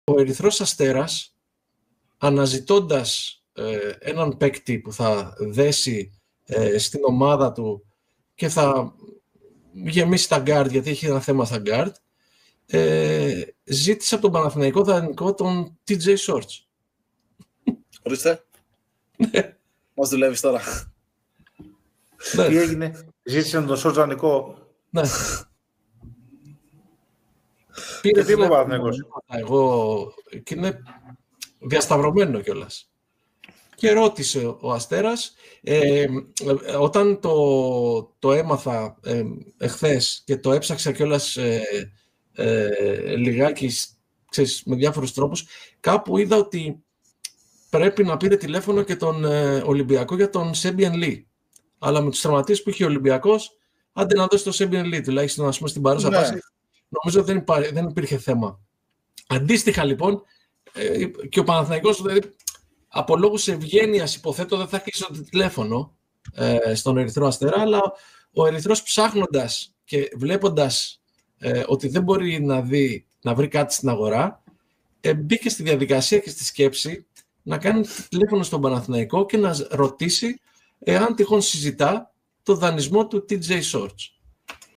ο Ερυθρός Αστέρας, αναζητώντας έναν παίκτη που θα δέσει στην ομάδα του και θα γεμίσει τα γκάρτ, γιατί έχει ένα θέμα στα γκάρτ, ζήτησε από τον Παναθηναϊκό δανεικό τον TJ Shorts. Ορίστε. Μας δουλεύεις τώρα. Τι έγινε, ζήτησε τον Shorts δανεικό. Ναι. Πήρε τι Παναθηναϊκός. Εγώ, και είναι διασταυρωμένο κιόλας. Και ρώτησε ο Αστέρας, όταν το έμαθα εχθές και το έψαξα κιόλας λιγάκι, ξέρεις, με διάφορους τρόπους, κάπου είδα ότι πρέπει να πήρε τηλέφωνο και τον Ολυμπιακό για τον Σέμπιεν Λι. Αλλά με τους τραυματίες που είχε ο Ολυμπιακός, άντε να δώσει τον Σέμπιεν Λι, τουλάχιστον ας πούμε στην παρούσα φάση, νομίζω δεν υπήρχε θέμα. Αντίστοιχα λοιπόν, και ο Παναθηναϊκός, δηλαδή, από λόγους ευγένειας, υποθέτω, δεν θα κλείσει το τηλέφωνο στον Ερυθρό Αστέρα, αλλά ο Ερυθρός, ψάχνοντας και βλέποντας ότι δεν μπορεί να βρει κάτι στην αγορά, μπήκε στη διαδικασία και στη σκέψη να κάνει τηλέφωνο στον Παναθηναϊκό και να ρωτήσει εάν τυχόν συζητά το δανεισμό του TJ Shorts.